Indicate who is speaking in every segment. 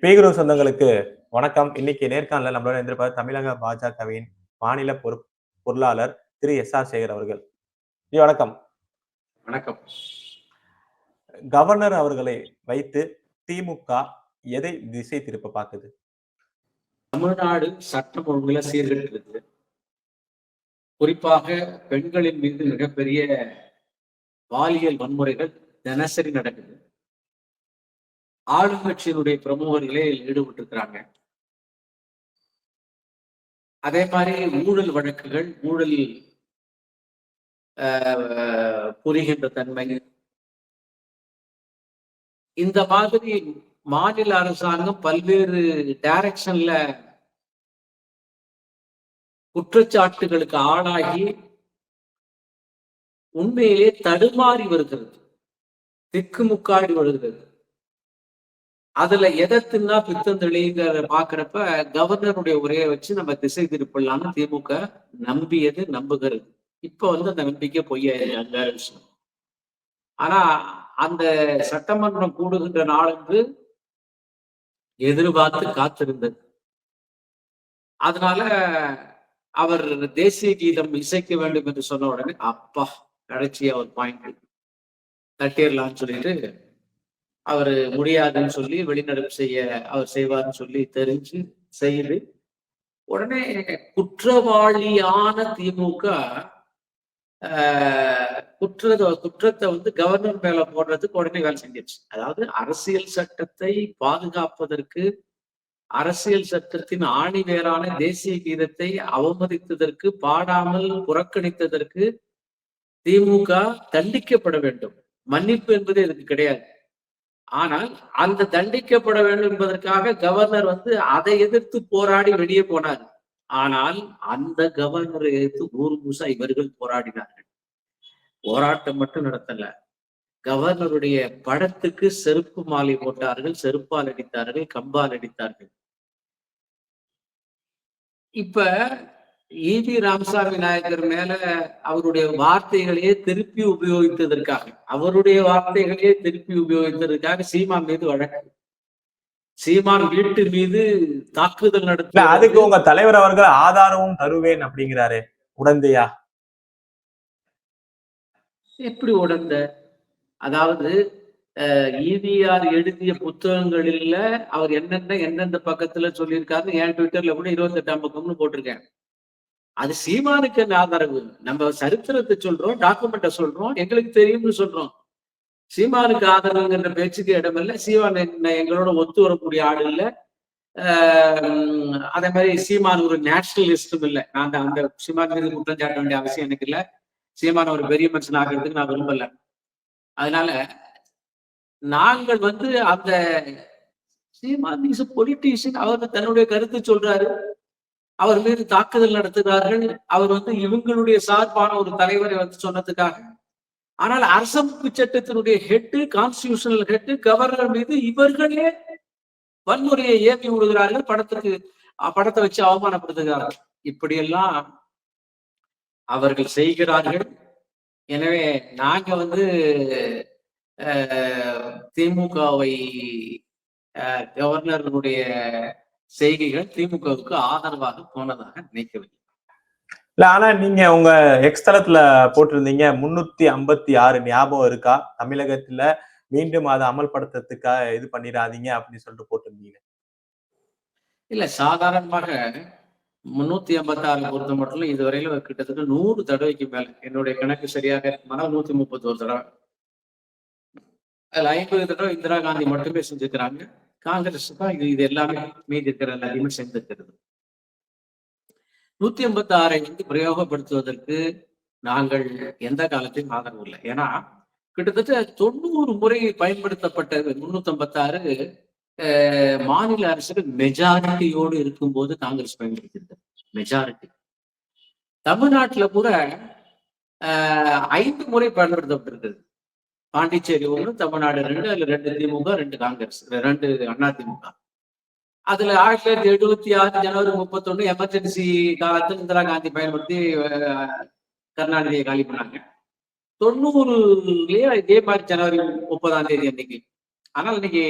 Speaker 1: பேகுரு சொந்தங்களுக்கு வணக்கம். இன்னைக்கு நேர்காணல நம்மளோட இருந்திருப்பார் தமிழக பாஜகவின் மாநில பொருளாளர் திரு எஸ்.ஆர். சேகர் அவர்கள். வணக்கம்.
Speaker 2: வணக்கம்.
Speaker 1: கவர்னர் அவர்களை வைத்து திமுக எதை திசை திருப்ப பார்க்குது?
Speaker 2: தமிழ்நாடு சட்டம் ஒழுங்குல சீர்கெட்டு இருக்கு. குறிப்பாக பெண்களின் மீது மிகப்பெரிய பாலியல் வன்முறைகள் தினசரி நடக்குது. ஆளுங்கட்சியினுடைய பிரமுகர்களே ஈடுபட்டு இருக்கிறாங்க. அதே மாதிரி ஊழல் வழக்குகள், ஊழல் புரிகின்ற தன்மை, இந்த மாதிரி மாநில அரசாங்கம் பல்வேறு டைரக்ஷன்ல குற்றச்சாட்டுகளுக்கு ஆளாகி உண்மையிலே தடுமாறி வருகிறது, திக்குமுக்காடி வருகிறது. அதுல எதத்துன்னா பித்தந்தெளிங்கிற பாக்குறப்ப கவர்னருடைய உரையை வச்சு நம்ம திசை திருப்பலாம்னு திமுக நம்பியது, நம்புகிறது. இப்ப அந்த நம்பிக்கை பொய்யாயிருக்காங்க வேற விஷயம். ஆனா அந்த சட்டமன்றம் கூடுகின்ற நாளன்று எதிர்பார்த்து காத்திருந்தது. அதனால அவர் தேசிய கீதம் இசைக்க வேண்டும் என்று சொன்ன உடனே அப்பா கடைசியா ஒரு பாயிண்ட் தட்டிடலாம்னு சொல்லிட்டு அவரு முடியாதுன்னு சொல்லி வெளிநடப்பு செய்ய அவர் செய்வார்னு சொல்லி தெரிஞ்சு செய்து உடனே குற்றவாளியான திமுக குற்றத்தை கவர்னர் மேல போடுறதுக்கு உடனே வேலை செஞ்சிருச்சு. அதாவது அரசியல் சட்டத்தை பாதுகாப்பதற்கு, அரசியல் சட்டத்தின் ஆணிவேரான தேசிய கீதத்தை அவமதித்ததற்கு, பாடாமல் புறக்கணித்ததற்கு திமுக தண்டிக்கப்பட வேண்டும். மன்னிப்பு என்பது இதுக்கு கிடையாது. ஆனால் அந்த தண்டிக்கப்பட வேண்டும் என்பதற்காக கவர்னர் அதை எதிர்த்து போராடி வெளியே போனார். ஆனால் அந்த கவர்னரை எதிர்த்து ஊர் மூசா இவர்கள் போராடினார்கள். போராட்டம் மட்டும் நடத்தல, கவர்னருடைய படத்துக்கு செருப்பு மாலை போட்டார்கள், செருப்பால் அடித்தார்கள், கம்பால் அடித்தார்கள். இப்ப ஈவி ராமசாமி நாயக்கர் மேல அவருடைய வார்த்தைகளையே திருப்பி உபயோகித்ததற்காக சீமான் மீது வழக்கு, சீமான் வீட்டு மீது தாக்குதல் நடத்த,
Speaker 1: அதுக்கு உங்க தலைவர் அவர்கள் ஆதாரமும் தருவேன் அப்படிங்கிறாரு. உடந்தையா?
Speaker 2: எப்படி உடந்த? அதாவது ஈவிஆர் எழுதிய புத்தகங்களில் அவர் எந்தெந்த பக்கத்துல சொல்லியிருக்காரு, என் ட்விட்டர்ல கூட 28ஆம் பக்கம்னு போட்டிருக்கேன். அது சீமானுக்கு ஆதரவு. நம்ம சரித்திரத்தை சொல்றோம், டாக்குமெண்ட்டை சொல்றோம், எங்களுக்கு தெரியும்னு சொல்றோம். சீமானுக்கு ஆதரவுங்கிற பேச்சுக்கு இடமில்லை. சீமான் எங்களோட ஒத்து வரக்கூடிய ஆள் இல்லை. அதே மாதிரி சீமான் ஒரு நேஷனலிஸ்டும் இல்லை. நான் அந்த சீமான் மீது குற்றம் சாட்ட வேண்டிய அவசியம் எனக்கு இல்லை. சீமான ஒரு பெரிய மனுஷன் ஆகிறதுக்கு நான் விரும்பல. அதனால நாங்கள் அந்த சீமான் இஸ் பொலிட்டீஷியன், அவர் தன்னுடைய கருத்து சொல்றாரு, அவர் மீது தாக்குதல் நடத்துகிறார்கள், அவர் இவங்களுடைய சார்பான ஒரு தலைவரை சொன்னதுக்காக. ஆனால் அரசமைப்பு சட்டத்தினுடைய ஹெட்டு, கான்ஸ்டிடியூஷனல் ஹெட்டு கவர்னர் மீது இவர்களே வன்முறையை ஏற்றி விடுகிறார்கள், படத்தை வச்சு அவமானப்படுத்துகிறார்கள். இப்படியெல்லாம் அவர்கள் செய்கிறார்கள். எனவே நாங்க திமுகவை, கவர்னருடைய செய்கைகள் திமுகவுக்கு ஆதரவாக போனதாக நினைக்கவில்லை.
Speaker 1: இல்ல, ஆனா நீங்க உங்க எக்ஸ் தளத்துல போட்டிருந்தீங்க 356 ஞாபகம் இருக்கா? தமிழகத்துல மீண்டும் அதை அமல்படுத்துறதுக்காக இது பண்ணிடாதீங்க அப்படின்னு சொல்லிட்டு போட்டிருந்தீங்க.
Speaker 2: இல்ல, சாதாரணமாக 356 பொறுத்த மட்டும் இதுவரையில கிட்டத்தட்ட 100 தடவைக்கு மேல, என்னுடைய கணக்கு சரியாக 131 தடவை. அதுல 50 தடவை இந்திரா காந்தி மட்டுமே செஞ்சிருக்கிறாங்க. காங்கிரஸ் தான் இது எல்லாமே மீதி இருக்கிற எல்லாத்தையுமே செஞ்சிருக்கிறது. 156 பிரயோகப்படுத்துவதற்கு நாங்கள் எந்த காலத்தையும் ஆதரவு இல்லை. ஏன்னா கிட்டத்தட்ட 90 முறை பயன்படுத்தப்பட்ட 356 மாநில அரசுகள் மெஜாரிட்டியோடு இருக்கும்போது காங்கிரஸ் பயன்படுத்தியிருக்கிறது. மெஜாரிட்டி. தமிழ்நாட்டுல கூட 5 முறை பயன்படுத்தப்பட்டிருக்கிறது. பாண்டிச்சேரி 1, தமிழ்நாடு 2, அதுல 2 திமுக, 2 காங்கிரஸ், 2 அதிமுக. அதுல 1976 ஜனவரி 31 எமர்ஜென்சி காலத்தில் இந்திரா காந்தி பயன்படுத்தி கருணாநிதியை காலி பண்ணாங்க. 90லயே இதே மாதிரி ஜனவரி 30ஆம் தேதி அன்னைக்கு. ஆனால் இன்னைக்கு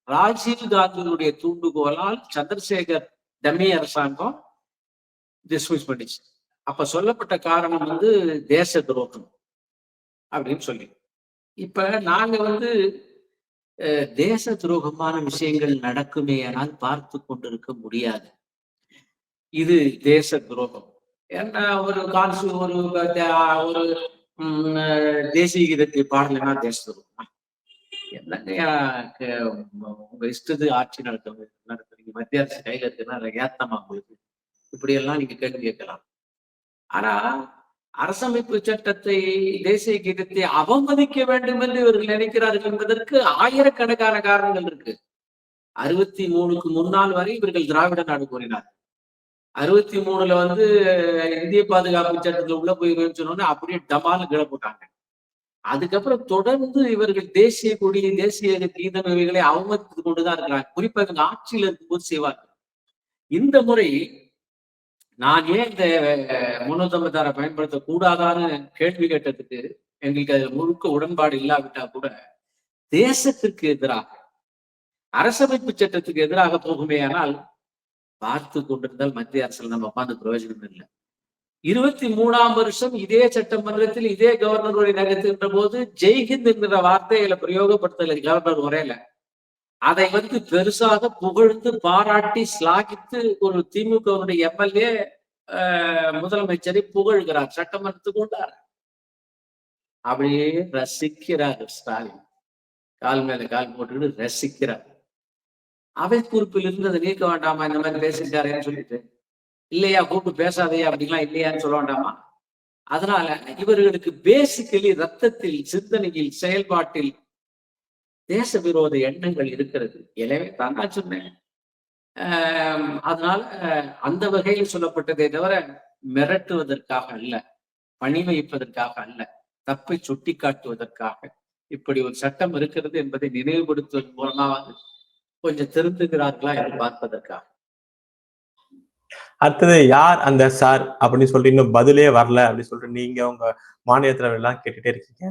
Speaker 2: ராஜீவ் காந்தியினுடைய தூண்டுகோலால் சந்திரசேகர் டம்மி அரசாங்கம் டிஸ்மிஸ் பண்ணிச்சு. அப்ப சொல்லப்பட்ட காரணம் வந்து தேச துரோகம் அப்படின்னு சொல்லி. இப்ப நாங்க வந்து தேச துரோகமான விஷயங்கள் நடக்குமே ஆனால் பார்த்து கொண்டிருக்க முடியாது. இது தேச துரோகம். ஏன்னா ஒரு ஒரு தேசிய கீதத்தை பாடலைன்னா தேச துரோகம். என்னங்க உங்க இஷ்டத்துக்கு ஆட்சி நடத்துறீங்க, மத்திய அரசு கையில இருக்குன்னா ஏத்தமா உங்களுக்கு இப்படி எல்லாம் நீங்க கேள்வி கேட்கலாம். ஆனா அரசமைப்பு சட்டத்தை, தேசிய கீதத்தை அவமதிக்க வேண்டும் என்று இவர்கள் நினைக்கிறார்கள் என்பதற்கு ஆயிரக்கணக்கான காரணங்கள் இருக்கு. 63க்கு முன்னால் வரை இவர்கள் திராவிட நாடு கோரினார். 63ல வந்து இந்திய பாதுகாப்பு சட்டத்துல உள்ள போய் சொன்னோன்னு அப்படியே டமால் கீழ போட்டாங்க. அதுக்கப்புறம் தொடர்ந்து இவர்கள் தேசிய கொடி, தேசிய கீதம் இவைகளை அவமதித்துக் கொண்டுதான் இருக்கிறாங்க. குறிப்பா இவங்க ஆட்சியில் இருக்கும்போது செய்வார்கள். இந்த முறை நான் ஏன் இந்த 356 பயன்படுத்த கூடாதான்னு கேள்வி கேட்டதுக்கு எங்களுக்கு அது முழுக்க உடன்பாடு இல்லாவிட்டா கூட தேசத்திற்கு எதிராக, அரசமைப்பு சட்டத்துக்கு எதிராக போகுமே ஆனால் பார்த்து கொண்டிருந்தால் மத்திய அரசில் நம்ம உட்கார்ந்து பிரயோஜனம் இல்லை. 23ஆம் வருஷம் இதே சட்டமன்றத்தில் இதே கவர்னர் நகர்த்துகின்ற போது ஜெய்ஹிந்த் என்கிற வார்த்தைகளை பிரயோகப்படுத்தல கவர்னர் உரையில. அதை வந்து பெருசாக புகழ்ந்து பாராட்டி ஸ்லாகித்து ஒரு திமுகவுடைய எம்எல்ஏ முதலமைச்சரை புகழ்கிறார், சட்டமன்றத்துக்கு கொண்டார். அப்படியே ரசிக்கிறார் ஸ்டாலின், கால் மேல கால் போட்டுக்கிட்டு ரசிக்கிறார். அவை குறிப்பில் இருந்து அதை நீக்க வேண்டாமா, இந்த மாதிரி பேசிட்டாரேன்னு சொல்லிட்டு. இல்லையா, கூப்பிட்டு பேசாதையா அப்படின்லாம் இல்லையான்னு சொல்ல வேண்டாமா? அதனால இவர்களுக்கு பேசிக்கலி ரத்தத்தில், சிந்தனையில், செயல்பாட்டில் தேச விரோத எண்ணங்கள் இருக்கிறது. எனவே தான் நான் சொன்னேன். அதனால அந்த வகையில் சொல்லப்பட்டதை தவிர மிரட்டுவதற்காக அல்ல, பணி வைப்பதற்காக அல்ல, தப்பை சுட்டி காட்டுவதற்காக இப்படி ஒரு சட்டம் இருக்கிறது என்பதை நினைவுபடுத்துவதன் மூலமாக கொஞ்சம் திருந்துகிறார்களா என்று பார்ப்பதற்காக.
Speaker 1: அடுத்தது யார் அந்த சார் அப்படின்னு சொல்லிட்டு இன்னும் பதிலே வரல அப்படின்னு சொல்லிட்டு நீங்க உங்க மாநிலத்துல எல்லாம் கேட்டுட்டே இருக்கீங்க.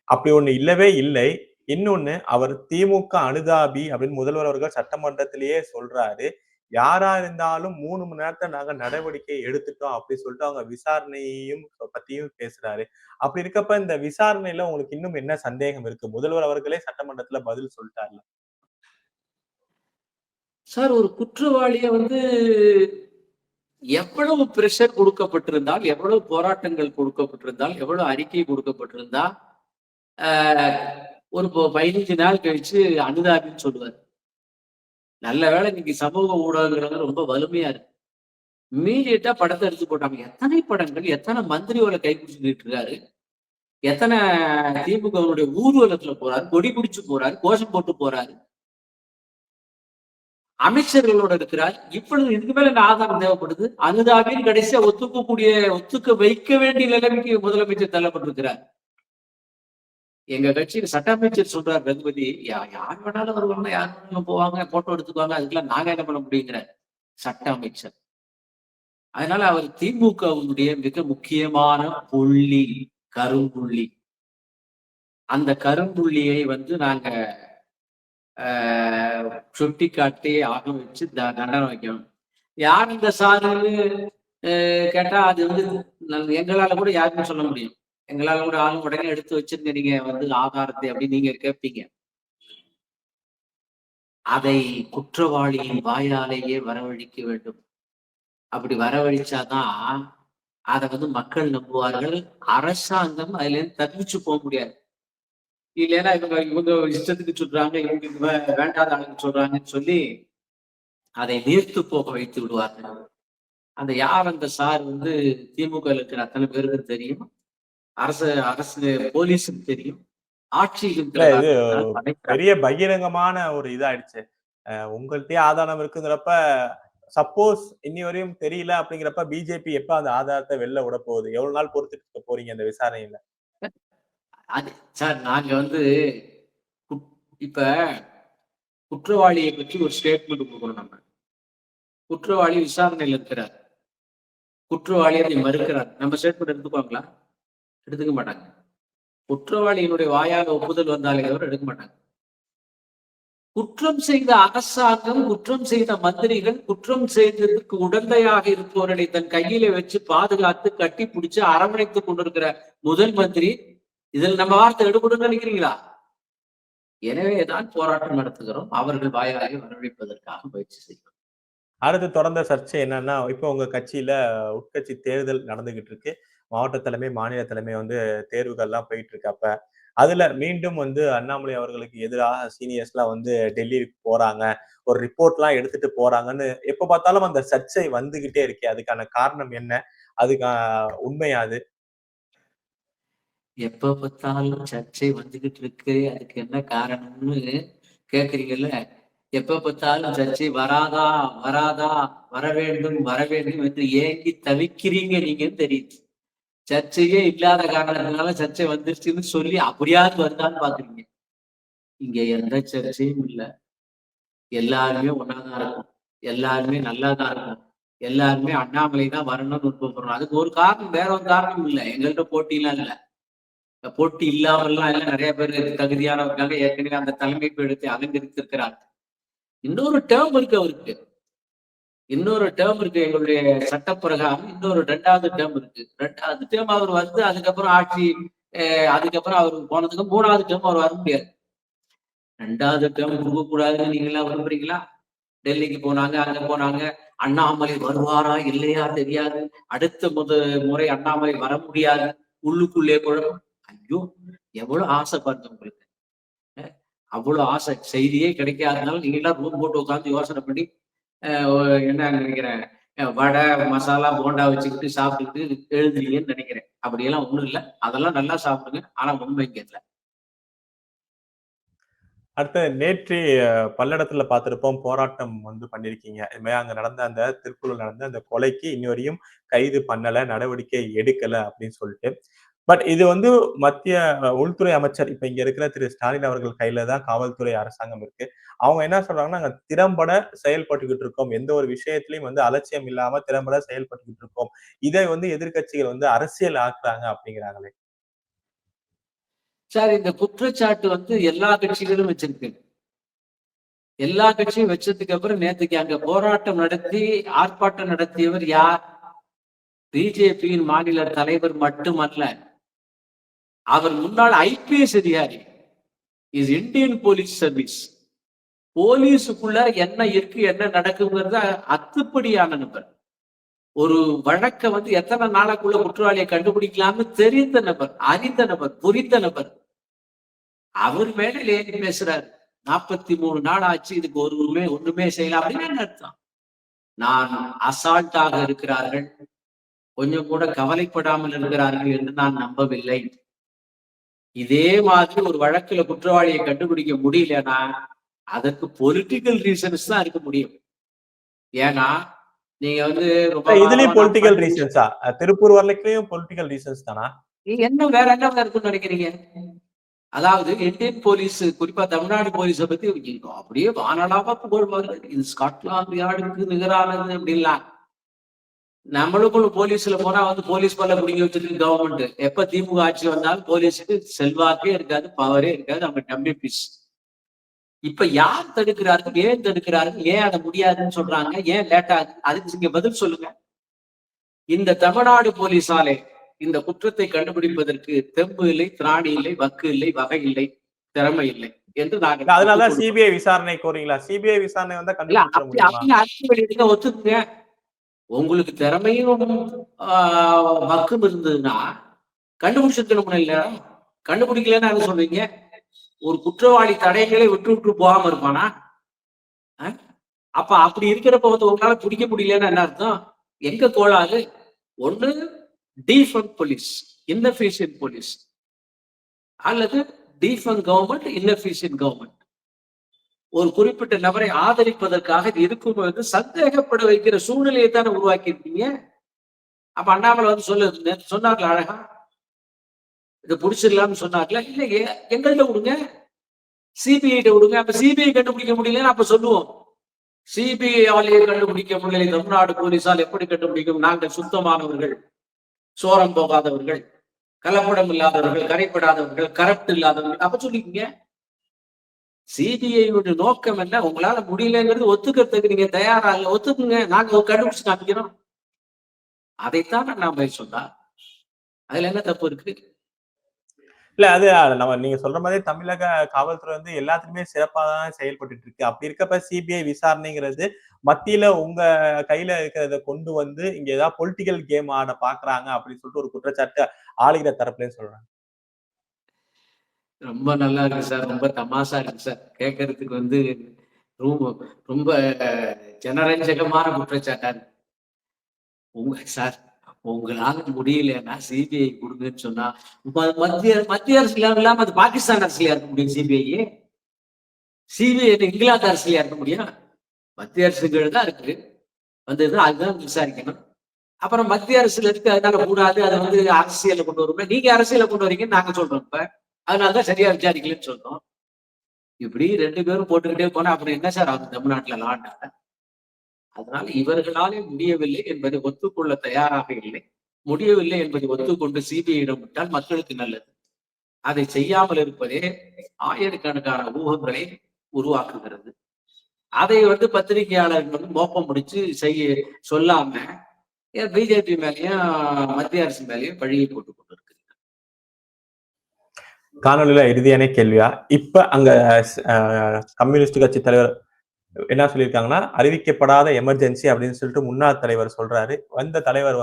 Speaker 1: அப்படி ஒண்ணு இல்லவே இல்லை. இன்னொன்னு, அவர் திமுக அனுதாபி அப்படின்னு முதல்வர் அவர்கள் சட்டமன்றத்திலேயே சொல்றாரு. யாரா இருந்தாலும் 3 மணி நேரத்துல நாங்க நடவடிக்கை எடுத்துட்டோம் அப்படின்னு சொல்லிட்டு அவங்க விசாரணையையும் பத்தியும் பேசுறாரு. அப்படி இருக்கப்ப இந்த விசாரணையில உங்களுக்கு இன்னும் என்ன சந்தேகம் இருக்கு? முதல்வர் அவர்களே சட்டமன்றத்துல பதில் சொல்லிட்டார்ல.
Speaker 2: சார், ஒரு குற்றவாளிய வந்து எவ்வளவு பிரஷர் கொடுக்கப்பட்டிருந்தால், எவ்வளவு போராட்டங்கள் கொடுக்கப்பட்டிருந்தால், எவ்வளவு அறிக்கை கொடுக்கப்பட்டிருந்தா ஒரு 15 நாள் கழிச்சு அனுதாபின்னு சொல்லுவார். நல்ல வேளை இன்னைக்கு சமூக ஊடகங்கள் ரொம்ப வலிமையா இருக்கு. இம்மீடியட்டா படத்தை எடுத்து போட்டாங்க. எத்தனை படங்கள், எத்தனை மந்திரியோட கை பிடிச்சிட்டு இருக்காரு, எத்தனை திமுகவுடைய ஊர்வலத்துல போறாரு, கொடி பிடிச்சு போறாரு, கோஷம் போட்டு போறாரு, அமைச்சர்களோட இருக்கிறார். இப்பொழுது இதுக்கு மேல இந்த ஆதாரம் தேவைப்படுது. அனுதாபின்னு கடைசியா ஒத்துக்க வைக்க வேண்டிய நிலைமைக்கு முதலமைச்சர் தள்ளப்பட்டிருக்கிறார். எங்க கட்சியில் சட்ட அமைச்சர் சொல்றார், ரகுபதி, யார் வேணாலும் வருவாங்க, யார் வேணாலும் போவாங்க, போட்டோ எடுத்துக்குவாங்க, அதுக்கெல்லாம் நாங்க என்ன பண்ண முடியுங்கிறார் சட்ட அமைச்சர். அதனால அவர் திமுகவுடைய மிக முக்கியமான புள்ளி, கரும்புள்ளி. அந்த கரும்புள்ளியை வந்து நாங்க சுட்டி காட்டி ஆக வச்சு தண்டனை வைக்கணும். யார் இந்த சாருன்னு கேட்டா அது வந்து எங்களால கூட யாருன்னு சொல்ல முடியும். எங்களால கூட ஆளும் உடனே எடுத்து வச்சிருங்க நீங்க வந்து ஆதாரத்தை அப்படின்னு நீங்க கேட்பீங்க. அதை குற்றவாளியின் வாயாலேயே வரவழைக்க வேண்டும். அப்படி வரவழைச்சாதான் அதை வந்து மக்கள் நம்புவார்கள். அரசாங்கம் அதுல இருந்து தப்பிச்சு போக முடியாது. இல்லைன்னா இவங்க இஷ்டத்துக்கு சொல்றாங்க, இவங்க வேண்டாத ஆளுங்க சொல்றாங்கன்னு சொல்லி அதை நீர்த்து போக வைத்து விடுவார்கள். அந்த யார் அந்த சார் வந்து திமுக இருக்கிற அத்தனை பேருக்கு தெரியும், அரசு போலீஸுக்கு தெரியும், ஆட்சியிலும்
Speaker 1: பெரிய பகிரங்கமான ஒரு இதாயிடுச்சு. உங்கள்கிட்டயே ஆதாரம் இருக்குங்கிறப்ப, சப்போஸ் இன்னி வரையும் தெரியல அப்படிங்கிறப்ப பிஜேபி எப்ப அந்த ஆதாரத்தை வெளில விட போகுது? எவ்வளவு நாள் பொறுத்துட்டு போறீங்க அந்த விசாரணையில?
Speaker 2: அது சார், நாங்க வந்து இப்ப குற்றவாளியை பற்றி ஒரு ஸ்டேட்மெண்ட் கொடுக்கணும். நம்ம குற்றவாளி விசாரணையில் இருக்கிறார், குற்றவாளி அதை மறுக்கிறார், நம்ம ஸ்டேட்மெண்ட் எடுத்துக்குவாங்களா? எடுத்துக்க மாட்டாங்க. குற்றவாளியினுடைய வாயாக ஒப்புதல் வந்தாலே தவிர எடுக்க மாட்டாங்க. குற்றம் செய்த அரசாங்கம், குற்றம் செய்த மந்திரிகள், குற்றம் செய்ததற்கு உடந்தையாக இருப்பவர்களை தன் கையில வச்சு பாதுகாத்து கட்டி பிடிச்சு அரவணைத்துக் கொண்டிருக்கிற முதல் மந்திரி, இதில் நம்ம வார்த்தை எடுபடும் நினைக்கிறீங்களா? எனவேதான் போராட்டம் நடத்துகிறோம். அவர்கள் வாயாலே வரவழைப்பதற்காக முயற்சி செய்கிறோம்.
Speaker 1: அடுத்து தொடர்ந்த சர்ச்சை என்னன்னா, இப்போ உங்க கட்சியில உட்கட்சி தேர்தல் நடந்துகிட்டு இருக்கு. மாவட்ட தலைமை, மாநில தலைமை வந்து தேர்வுகள்லாம் போயிட்டு இருக்கு அப்ப. அதுல மீண்டும் வந்து அண்ணாமலை அவர்களுக்கு எதிராக சீனியர்ஸ்லாம் வந்து டெல்லிக்கு போறாங்க. ஒரு ரிப்போர்ட்லாம் எடுத்துட்டு போறாங்கன்னு எப்ப பார்த்தாலும் அந்த சர்ச்சை வந்துகிட்டே இருக்கே. அதுக்கான காரணம் என்ன? அதுக்கு உண்மையா அது?
Speaker 2: எப்ப பார்த்தாலும் சர்ச்சை வந்துகிட்டு இருக்கு. அதுக்கு என்ன காரணம்னு கேக்குறீங்கல்ல? எப்ப பார்த்தாலும் சர்ச்சை வராதா, வராதா, வர வேண்டும், வர வேண்டும் என்று ஏங்கி தவிக்கிறீங்க நீங்கன்னு தெரியுது. சர்ச்சையே இல்லாத காரணத்தினால சர்ச்சை வந்துருச்சுன்னு சொல்லி அப்படியாவது வருதான்னு பாக்குறீங்க. இங்க எந்த சர்ச்சையும் இல்ல. எல்லாருமே ஒன்னாதான் இருக்கும். எல்லாருமே நல்லாதான் இருக்கும். எல்லாருமே அண்ணாமலை தான் வரணும்னு விருப்பப்படுறோம். அதுக்கு ஒரு காரணம், வேற ஒரு காரணம் இல்ல. எங்கள்ட்ட போட்டிலாம் இல்ல. போட்டி இல்லாமல்லாம் இல்ல. நிறைய பேர் தகுதியானவர்களாக ஏற்கனவே அந்த தலைமை பீடத்தை அலங்கரித்திருக்கிறார். இன்னொரு டேர்ம் இருக்கு அவருக்கு. இன்னொரு டேர்ம் இருக்கு. எங்களுடைய சட்டப்பிரகாரம் இன்னொரு 2வது டேர்ம் இருக்கு. 2வது டேர்ம் அவர் வந்து அதுக்கப்புறம் ஆட்சி அதுக்கப்புறம் அவர் போனதுக்கு 3வது டேர்ம் அவர் வர முடியாது. 2வது டேர்ம் கொடுக்க கூடாதுன்னு நீங்க எல்லாம் விரும்புறீங்களா? டெல்லிக்கு போனாங்க, அங்க போனாங்க. அண்ணாமலை வருவாரா இல்லையா தெரியாது. அடுத்த முறை அண்ணாமலை வர முடியாது. உள்ளுக்குள்ளே குழப்பம். ஐயோ! எவ்வளவு ஆசை பாருங்க உங்களுக்கு. அவ்வளவு ஆசை. செய்தியே கிடைக்காதனால நீங்க எல்லாம் ரூம் போட்டு உட்கார்ந்து யோசனை பண்ணி என்ன நினைக்கிறேன், வடை, மசாலா, போண்டா வச்சுக்கிட்டு சாப்பிட்டுக்கிட்டு எழுதுறீங்கன்னு நினைக்கிறேன். அப்படியெல்லாம் ஒண்ணும் இல்ல. அதெல்லாம் நல்லா சாப்பிடுங்க. ஆனா உண்மை இங்க இல்ல.
Speaker 1: அடுத்து நேற்று பல்லடத்துல பார்த்திருப்போம். போராட்டம் வந்து பண்ணியிருக்கீங்க. இது மாரி அங்க நடந்த அந்த திருப்பூர்ல நடந்த அந்த கொலைக்கு இன்னுவரையும் கைது பண்ணல, நடவடிக்கை எடுக்கல அப்படின்னு சொல்லிட்டு. பட் இது வந்து மத்திய உள்துறை அமைச்சர் இப்ப இங்க இருக்கிற திரு ஸ்டாலின் அவர்கள் கையில தான் காவல்துறை அரசாங்கம் இருக்கு. அவங்க என்ன சொல்றாங்கன்னா, நாங்க திறம்பட செயல்பட்டுக்கிட்டு இருக்கோம். எந்த ஒரு விஷயத்திலயும் வந்து அலட்சியம் இல்லாம திறம்பட செயல்பட்டுக்கிட்டு இருக்கோம். இதை வந்து எதிர்க்கட்சிகள் வந்து அரசியல் ஆக்குறாங்க அப்படிங்கிறாங்களே.
Speaker 2: சார், இந்த குற்றச்சாட்டு வந்து எல்லா கட்சிகளும் வச்சிருக்கு. எல்லா கட்சியும் வச்சதுக்கு அப்புறம் நேத்துக்கு அங்க போராட்டம் நடத்தி ஆர்ப்பாட்டம் நடத்தியவர் யார்? பிஜேபியின் மாநில தலைவர் மட்டுமல்ல, அவர் முன்னாள் ஐபிஎஸ் அதிகாரி. Is Indian police service. போலீஸுக்குள்ள என்ன இருக்கு, என்ன நடக்குங்கிறத அத்துப்படியான நபர். ஒரு வழக்க வந்து எத்தனை நாளைக்குள்ள குற்றவாளியை கண்டுபிடிக்கலாம்னு தெரிந்த நபர், அறிந்த நபர், புரிந்த நபர். அவர் மேல ஏறி பேசுறாரு. 43 நாள் ஆச்சு, இதுக்கு ஒண்ணுமே செய்யலாம் அப்படின்னு என்ன அர்த்தம்? நான் அசால்ட்டாக இருக்கிறார்கள், கொஞ்சம் கூட கவலைப்படாமல் இருக்கிறார்கள் என்று நான் நம்பவில்லை. இதே மாதிரி ஒரு வழக்குல குற்றவாளியை கண்டுபிடிக்க முடியலன்னா அதற்கு பொலிட்டிக்கல் ரீசன்ஸ் தான் இருக்க முடியும். ஏன்னா நீங்க வந்து
Speaker 1: இதுலயும் பொலிட்டிக்கல் ரீசன்ஸா? திருப்பூர் வரைக்கும் பொலிட்டிக்கல் ரீசன்ஸ் தானா?
Speaker 2: என்ன வேற என்ன இருக்குன்னு நினைக்கிறீங்க? அதாவது இந்தியன் போலீஸ், குறிப்பா தமிழ்நாடு போலீஸை பத்தி அப்படியே வானலாவா புகழ்வார்கள். இது ஸ்காட்லாந்து யார்டுக்கு நிகரானது அப்படின்லாம். நம்மளுக்குள்ள போலீஸ்ல போனா வந்து போலீஸ் பல்ல பிடிங்க வச்சிருக்கு கவர்மெண்ட். எப்ப திமுக ஆட்சி வந்தாலும் போலீஸுக்கு செல்வாக்கே இருக்காது, பவரே இருக்காது. அவங்க டம்பிபீஸ். இப்ப யார் தடுக்கிறார்கள், ஏன் தடுக்கிறார்கள், ஏன் அதை முடியாதுன்னு சொல்றாங்க, ஏன் லேட் ஆகுது? அதுக்கு நீங்க பதில் சொல்லுங்க. இந்த தமிழ்நாடு போலீஸாலே இந்த குற்றத்தை கண்டுபிடிப்பதற்கு தெம்பு இல்லை, திராணி இல்லை, வக்கு இல்லை, வகை இல்லை, திறமை இல்லை என்று நாங்கள்
Speaker 1: அதனால சிபிஐ விசாரணை கோரீங்களா? சிபிஐ விசாரணை வந்தா கண்டுபிடிச்சிட முடியுமா?
Speaker 2: ஒத்துக்குங்க. உங்களுக்கு திறமையும் வக்கும் இருந்ததுன்னா கண்டுபிடிச்சிருக்கணும் இல்ல. கண்டுபிடிக்கலன்னு என்ன சொல்றீங்க? ஒரு குற்றவாளி தடயங்களை விட்டு போகாம இருப்பானா? அப்ப அப்படி இருக்கிறப்ப வந்து உங்களால பிடிக்க முடியலன்னு என்ன அர்த்தம்? எங்க கோளாறு? ஒண்ணு டிஃபங்க் போலீஸ், இன்எஃபிஷியன்ட் போலீஸ், அல்லது டிஃபங்க் கவர்மெண்ட், இன்எஃபிஷியன்ட் கவர்மெண்ட். ஒரு குறிப்பிட்ட நபரை ஆதரிப்பதற்காக இருக்கும் போது சந்தேகப்பட வைக்கிற சூழ்நிலையை தானே உருவாக்கி இருக்கீங்க. அப்ப அண்ணாமலை வந்து சொன்னார்களா அழகா இதை பிடிச்சிடலாம்னு சொன்னார்களா? இல்லையே, எங்கள்கிட்ட விடுங்க, சிபிஐ விடுங்க. அப்ப சிபிஐ கண்டுபிடிக்க முடியலன்னு அப்ப சொல்லுவோம். சிபிஐ ஆலையை கண்டுபிடிக்க முடியலை, தமிழ்நாடு போலீசால் எப்படி கண்டுபிடிக்கும்? நாங்கள் சுத்தமானவர்கள், சோரம் போகாதவர்கள், கலப்படம் இல்லாதவர்கள், கரைப்படாதவர்கள், கரப்ட் இல்லாதவர்கள் அப்ப சொல்லிக்கீங்க. சிபிஐ நோக்கம் என்ன? உங்களால முடியலங்கிறது ஒத்துக்கிறதுக்கு நீங்க தயாரா இல்ல, ஒத்துக்குங்க, நாங்க கண்டுபிடிச்சு காமிக்கிறோம். அதைத்தான் நாம சொன்னா அதுல என்ன தப்பு இருக்கு?
Speaker 1: இல்ல அது நம்ம நீங்க சொல்ற மாதிரி தமிழக காவல்துறை வந்து எல்லாத்துலயுமே சிறப்பா தான் செயல்பட்டுட்டு இருக்கு. அப்படி இருக்கப்ப சிபிஐ விசாரணைங்கிறது மத்தியில உங்க கையில இருக்கிறத கொண்டு வந்து இங்க ஏதாவது பொலிட்டிக்கல் கேம் ஆட பாக்குறாங்க அப்படின்னு சொல்லிட்டு ஒரு குற்றச்சாட்டு ஆளுகிற தரப்புலயும் சொல்றாங்க.
Speaker 2: ரொம்ப நல்லா இருக்கு சார். ரொம்ப தமாஷா இருக்கு சார். கேட்கறதுக்கு ரொம்ப ரொம்ப ஜனரஞ்சகமான குற்றச்சாட்டா இருக்கு. சார், உங்களால முடியலன்னா சிபிஐ கொடுங்கன்னு சொன்னா, மத்திய அரசு இல்லாம அது பாகிஸ்தான் அரசுலயா இருக்க முடியும் சிபிஐ? சிபிஐ இங்கிலாந்து அரசுலயா இருக்க முடியும்? மத்திய அரசுகள் தான் இருக்கு. அதுதான் விசாரிக்கணும். அப்புறம் மத்திய அரசுல இருக்கு, அதனால கூடாது, அதை அரசியல கொண்டு வருவோம். நீங்க அரசியல கொண்டு வரீங்கன்னு நாங்க சொல்றோம். இப்ப அதனாலதான் சரியா விசாரிக்கலன்னு சொல்றோம். இப்படி 2 பேரும் போட்டுக்கிட்டே போனா அப்புறம் என்ன சார் ஆகும் தமிழ்நாட்டுல லாண்டாக? அதனால இவர்களாலே முடியவில்லை என்பதை ஒத்துக்கொள்ள தயாராக இல்லை. முடியவில்லை என்பதை ஒத்துக்கொண்டு சிபிஐயிடம் விட்டால் மக்களுக்கு நல்லது. அதை செய்யாமல் இருப்பதே ஆயிரக்கணக்கான ஊகங்களை உருவாக்குகிறது. அதை பத்திரிகையாளர்கள் மோப்பம் முடிச்சு சொல்லாம பிஜேபி மேலேயும் மத்திய அரசு மேலேயும் பழியை போட்டுக் கொண்டிருக்கு.
Speaker 1: காணொலியில இறுதியான கேள்வியா, இப்ப அங்க கம்யூனிஸ்ட் கட்சி தலைவர் என்ன சொல்லியிருக்காங்கன்னா, அறிவிக்கப்படாத எமர்ஜென்சி அப்படின்னு சொல்லிட்டு முன்னாள் தலைவர் சொல்றாரு. வந்த தலைவர்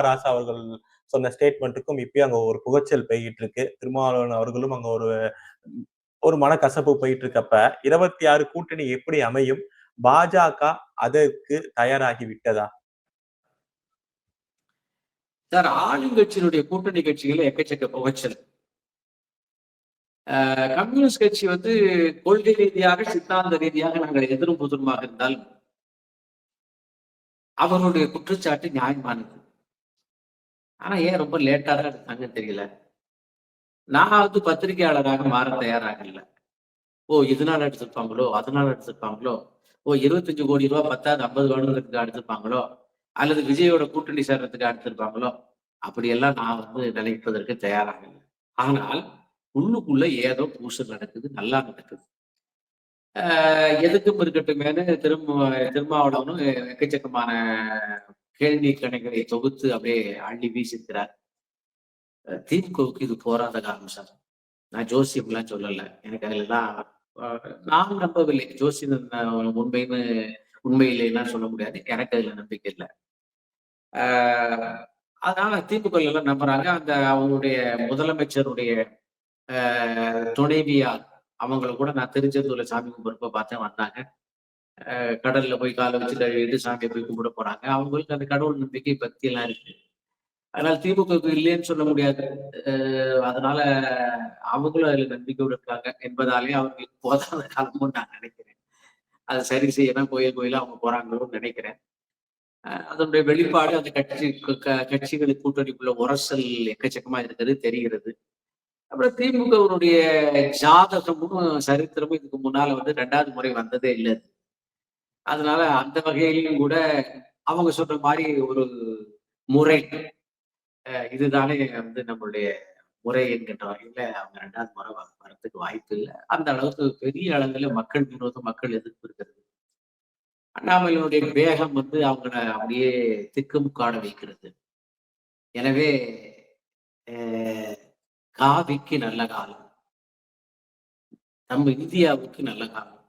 Speaker 1: ராசா அவர்கள் சொன்ன ஸ்டேட்மெண்ட்டுக்கும் இப்பயும் அங்க ஒரு புகைச்சல் பெய்கிட்டு இருக்கு. திருமாவளவன் அவர்களும் அங்க ஒரு ஒரு மனக்கசப்பு போயிட்டு இருக்கப்ப 26 கூட்டணி எப்படி அமையும்? பாஜக அதற்கு தயாராகி விட்டதா?
Speaker 2: சார், ஆளுங்கட்சியினுடைய கூட்டணி கட்சிகள் எக்கச்சக்க புகைச்சல். கம்யூனிஸ்ட் கட்சி கொள்கை ரீதியாக, சித்தாந்த ரீதியாக நாங்கள் எதிரும் புதிருமாக இருந்தால் அவருடைய குற்றச்சாட்டு நியாயமானது. ஆனா ஏன் ரொம்ப லேட்டா தான் எடுத்தாங்கன்னு தெரியல. நான் பத்திரிகையாளராக மாற தயாராக இல்லை. இதனால எடுத்திருப்பாங்களோ, அதனால எடுத்திருப்பாங்களோ, 25 கோடி ரூபாய் 10 50 வருடங்களுக்கு எடுத்திருப்பாங்களோ, அல்லது விஜயோட கூட்டணி சேர்றதுக்கு எடுத்திருப்பாங்களோ, அப்படியெல்லாம் நான் நினைப்பதற்கு தயாராக இல்லை. ஆனால் உள்ளுக்குள்ள ஏதோ பூசல் நடக்குது, நல்லா நடக்குது. எதுக்கும் இருக்கட்டுமேனு திருமாவளவனும் எக்கச்சக்கமான கேள்வி கணைகளை தொகுத்து அப்படியே அள்ளி வீசிருக்கிறார். திமுகவுக்கு இது போராத காரணம் சார். நான் ஜோசியம்லாம் சொல்லல. எனக்கு அதுலதான் நான் நம்பவில்லை. ஜோசியம் உண்மையிலாம் சொல்ல முடியாது. எனக்கு அதுல நம்பிக்கை இல்லை. அதனால திமுக எல்லாம் நம்புறாங்க. அவங்களுடைய முதலமைச்சருடைய துணைவியார் அவங்கள கூட நான் திருச்செந்தூர்ல சாமி கும்பிட்றப்ப பார்த்தேன், வந்தாங்க. கடல்ல போய் காலை வச்சு கழுவிட்டு சாமியை போய் கும்பிட போறாங்க. அவங்களுக்கு அந்த கடவுள் நம்பிக்கை பக்தி எல்லாம் இருக்கு. அதனால திமுகவுக்கு இல்லைன்னு சொல்ல முடியாது. அதனால அவங்களும் அதுல நம்பிக்கையோடு இருக்காங்க என்பதாலே அவங்களுக்கு போதாத காலமும் நான் நினைக்கிறேன். அதை சரி செய்யணும், கோயிலா அவங்க போறாங்களோன்னு நினைக்கிறேன். அதனுடைய வெளிப்பாடு அந்த கட்சிகளுக்கு கூட்டணிக்குள்ள உரசல் எக்கச்சக்கமா இருக்கிறது தெரிகிறது. அப்புறம் திமுகவுடைய ஜாதகமும் சரித்திரமும் இதுக்கு முன்னால 2வது முறை வந்ததே இல்லை. அதனால அந்த வகையிலையும் கூட அவங்க சொல்ற மாதிரி ஒரு முறை இதுதானே நம்மளுடைய முறை என்கின்ற வகையில அவங்க 2வது முறை வரத்துக்கு வாய்ப்பு இல்லை. அந்த அளவுக்கு பெரிய அளவுல மக்கள் விரோதம், மக்கள் எதிர்ப்பு இருக்கிறது. அண்ணாமலையினுடைய வேகம் அவங்கள அப்படியே திக்குமுக்காட வைக்கிறது. எனவே காவிக்கு நல்ல காலம், நம்ம இந்தியாவுக்கு நல்ல காலம்,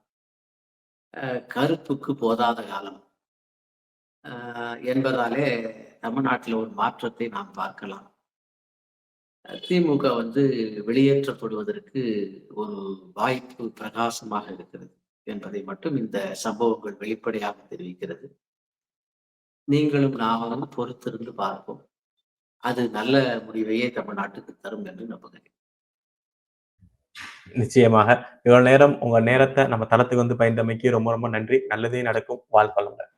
Speaker 2: கருப்புக்கு போதாத காலம் என்பதாலே தமிழ்நாட்டில் ஒரு மாற்றத்தை நாம் பார்க்கலாம். திமுக வெளியேற்றப்படுவதற்கு ஒரு வாய்ப்பு பிரகாசமாக இருக்கிறது என்பதை மட்டும் இந்த சம்பவங்கள் வெளிப்படையாக தெரிவிக்கிறது. நீங்களும் நாமும் பொறுத்திருந்து பார்ப்போம். அது நல்ல முடிவையே தமிழ்நாட்டுக்கு தரும் என்று நம்புகிறேன்.
Speaker 1: நிச்சயமாக. இவ்வளவு நேரம் உங்க நேரத்தை நம்ம தளத்துக்கு பயந்தமைக்கு ரொம்ப ரொம்ப நன்றி. நல்லதே நடக்கும். வாழ்க வளமுடன்.